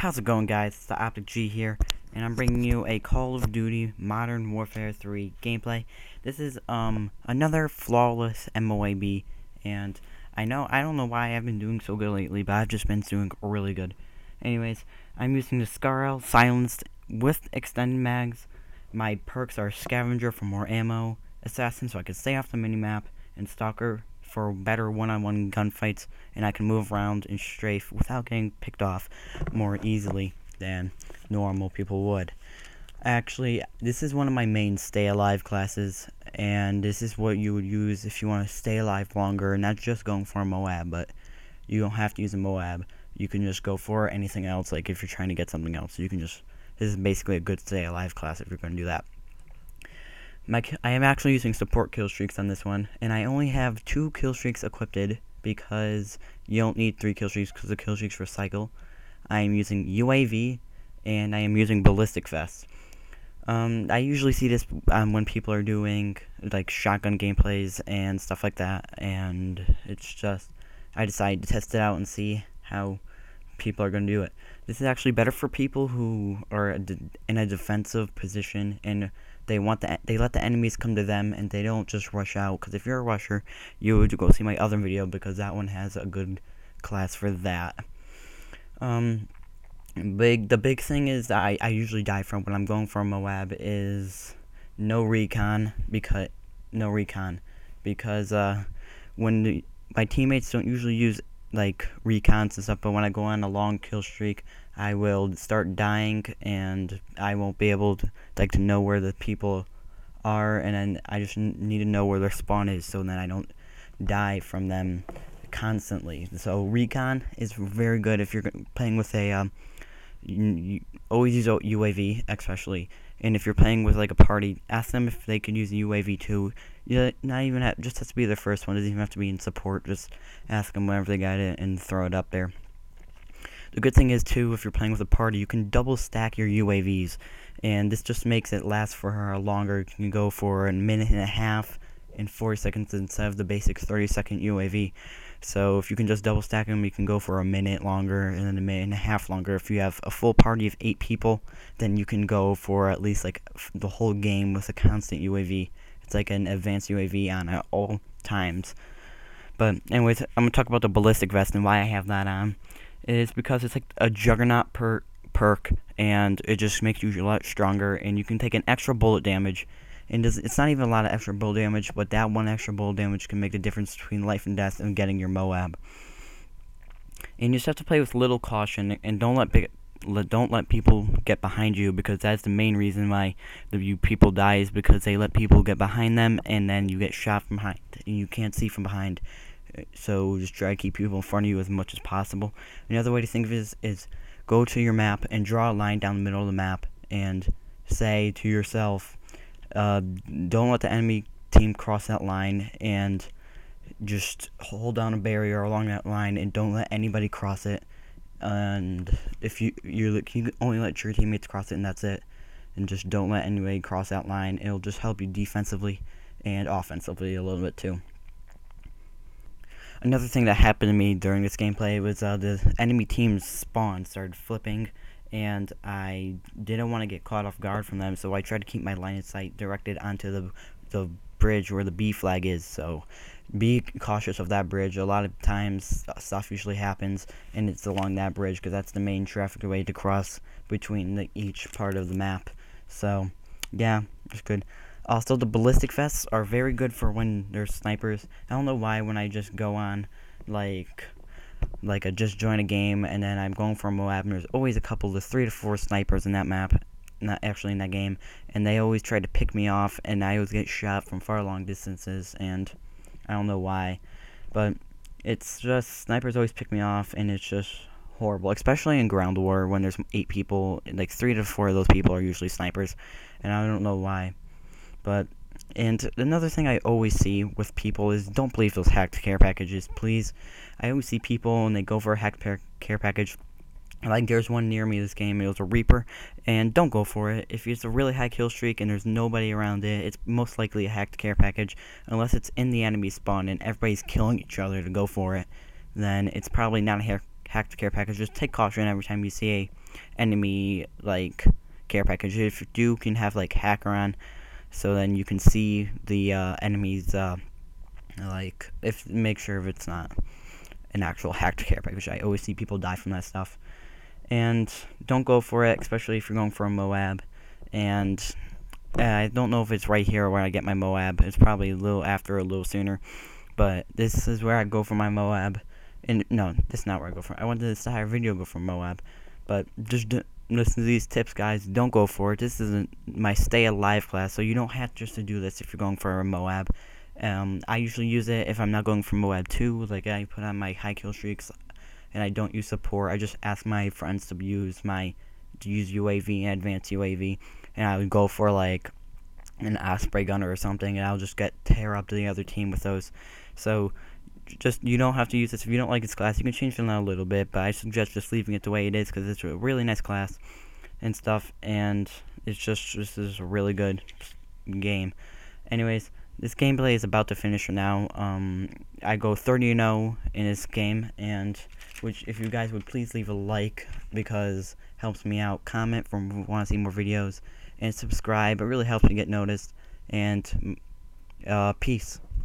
How's it going, guys? It's the Optic G here, and I'm bringing you a Call of Duty Modern Warfare 3 gameplay. This is another flawless MOAB, and I don't know why I've been doing so good lately, but I've just been doing really good. Anyways, I'm using the Scar silenced with extended mags. My perks are Scavenger for more ammo, Assassin so I can stay off the minimap, and Stalker for better one-on-one gunfights, and I can move around and strafe without getting picked off more easily than normal people would. Actually, this is one of my main stay alive classes, and this is what you would use if you want to stay alive longer, not just going for a MOAB, but you don't have to use a MOAB. You can just go for anything else, like if you're trying to get something else. This is basically a good stay alive class if you're going to do that. I am actually using support killstreaks on this one, and I only have 2 killstreaks equipped because you don't need 3 killstreaks because the killstreaks recycle. I am using UAV, and I am using Ballistic vests. I usually see this when people are doing like shotgun gameplays and stuff like that, and it's just I decided to test it out and see how people are going to do it. This is actually better for people who are in a defensive position and they let the enemies come to them and they don't just rush out. Because if you're a rusher, you would go see my other video because that one has a good class for that. The big thing is that I usually die from when I'm going for a MOAB is no recon because when my teammates don't usually use like recons and stuff, but when I go on a long kill streak, I will start dying and I won't be able to know where the people are, and then I just need to know where their spawn is so that I don't die from them constantly. So recon is very good if you're playing with a you always use UAV especially, and if you're playing with like a party, ask them if they can use a UAV too. Just has to be their first one. Doesn't even have to be in support. Just ask them whenever they got it and throw it up there. The good thing is too, if you're playing with a party, you can double stack your UAVs, and this just makes it last for longer. You can go for a minute and a half and 40 seconds instead of the basic 30-second UAV. So if you can just double stack them, you can go for a minute longer and then a minute and a half longer. If you have a full party of 8 people, then you can go for at least like the whole game with a constant UAV. It's like an advanced UAV on at all times. But anyways, I'm going to talk about the Ballistic vest and why I have that on. It's because it's like a juggernaut perk, and it just makes you a lot stronger, and you can take an extra bullet damage. And it's not even a lot of extra bullet damage, but that one extra bullet damage can make the difference between life and death and getting your MOAB. And you just have to play with little caution, and don't let people get behind you, because that's the main reason why people die, is because they let people get behind them, and then you get shot from behind, and you can't see from behind. So just try to keep people in front of you as much as possible. Another way to think of it is go to your map and draw a line down the middle of the map and say to yourself, don't let the enemy team cross that line, and just hold down a barrier along that line and don't let anybody cross it. And if you can only let your teammates cross it, and that's it. And just don't let anybody cross that line. It'll just help you defensively and offensively a little bit too. Another thing that happened to me during this gameplay was the enemy team's spawn started flipping, and I didn't want to get caught off guard from them, so I tried to keep my line of sight directed onto the bridge where the B flag is. So be cautious of that bridge. A lot of times stuff usually happens, and it's along that bridge because that's the main traffic way to cross between each part of the map. So yeah, it's good. Also, the Ballistic vests are very good for when there's snipers. I don't know why when I just go on, like I just join a game and then I'm going for a MOAB, and there's always a couple of 3 to 4 snipers in that map, not actually in that game, and they always try to pick me off, and I always get shot from far long distances, and I don't know why, but it's just snipers always pick me off, and it's just horrible, especially in ground war when there's 8 people, like 3 to 4 of those people are usually snipers, and I don't know why. And another thing I always see with people is don't believe those hacked care packages, please. I always see people and they go for a hacked care package. Like there's one near me this game, it was a Reaper, and don't go for it. If it's a really high kill streak and there's nobody around it, it's most likely a hacked care package, unless it's in the enemy spawn and everybody's killing each other to go for it. Then it's probably not a hacked care package, just take caution every time you see a enemy like care package. If you do, you can have like hacker on, so then you can see the enemies like if make sure if it's not an actual hacked care package. I always see people die from that stuff, and don't go for it, especially if you're going for a MOAB. And I don't know if it's right here where I get my MOAB. It's probably a little after, a little sooner. But this is where I go for my MOAB. And no, this is not where I go for. I wanted this entire video go for MOAB. But just listen to these tips, guys. Don't go for it. This isn't my stay alive class, so you don't have just to do this if you're going for a MOAB. I usually use it if I'm not going for MOAB 2. Like I put on my high kill streaks, and I don't use support. I just ask my friends to use UAV and advanced UAV, and I would go for like an Osprey gunner or something, and I'll just tear up to the other team with those. So just, you don't have to use this if you don't like this class. You can change it a little bit, but I suggest just leaving it the way it is, because it's a really nice class and stuff, and it's just, this is a really good game. Anyways, this gameplay is about to finish now. I go 30-0 in this game, and which, if you guys would please leave a like, because it helps me out. Comment if you want to see more videos, and subscribe. It really helps me get noticed. And peace.